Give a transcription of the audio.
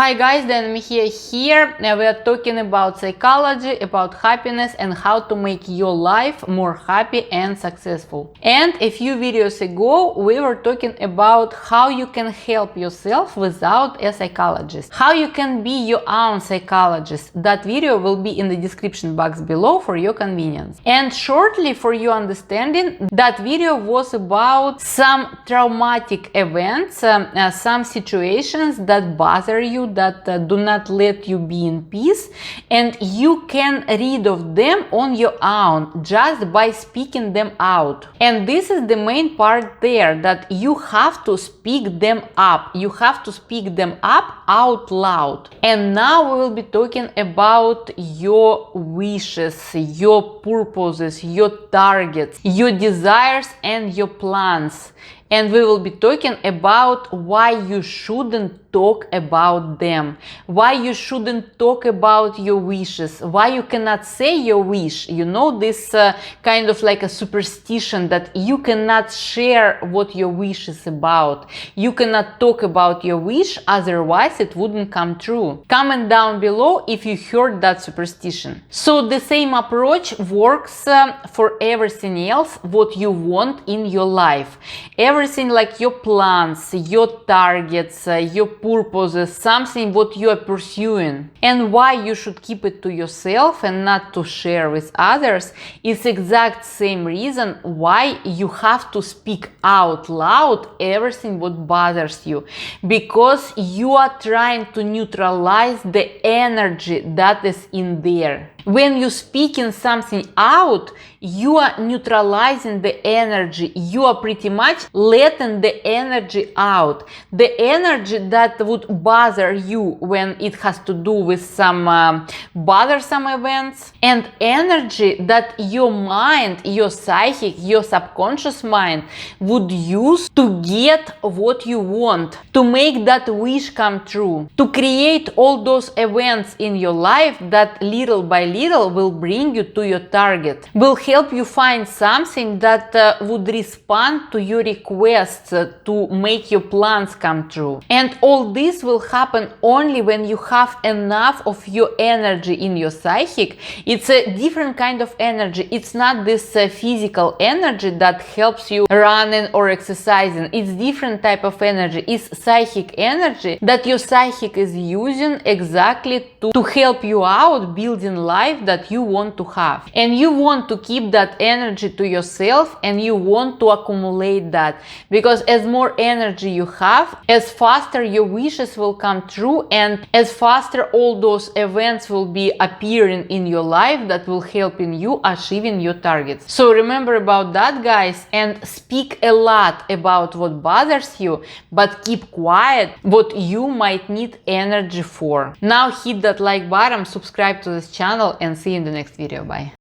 Hi guys, Dan Mejia here. We are talking about psychology, about happiness and how to make your life more happy and successful. And a few videos ago we were talking about how you can help yourself without a psychologist. How you can be your own psychologist. That video will be in the description box below for your convenience. And shortly for your understanding, that video was about some traumatic events, some situations that bother you, that do not let you be in peace, and you can rid of them on your own just by speaking them out. And this is the main part there, that you have to speak them up. You have to speak them up out loud. And now we will be talking about your wishes, your purposes, your targets, your desires and your plans. And we will be talking about why you shouldn't talk about them, why you shouldn't talk about your wishes, why you cannot say your wish. You know, this kind of like a superstition that you cannot share what your wish is about. You cannot talk about your wish, otherwise it wouldn't come true. Comment down below if you heard that superstition. So the same approach works for everything else what you want in your life. Everything like your plans, your targets, your purposes, something what you are pursuing, and why you should keep it to yourself and not to share with others is exact same reason why you have to speak out loud everything what bothers you, because you are trying to neutralize the energy that is in there. When you're speaking something out, you are neutralizing the energy. You are pretty much letting the energy out. The energy that would bother you when it has to do with some bothersome events, and energy that your mind, your psychic, your subconscious mind would use to get what you want, to make that wish come true, to create all those events in your life that little by little will bring you to your target, will help you find something that would respond to your requests to make your plans come true. And all this will happen only when you have enough of your energy in your psychic. It's a different kind of energy. It's not this physical energy that helps you running or exercising. It's different type of energy. It's psychic energy that your psychic is using exactly to help you out building life that you want to have. And you want to keep that energy to yourself, and you want to accumulate that, because as more energy you have, as faster your wishes will come true, and as faster all those events will be appearing in your life that will help in you achieving your targets. So remember about that, guys, and speak a lot about what bothers you, but keep quiet what you might need energy for. Now hit that like button, subscribe to this channel, and see you in the next video. Bye.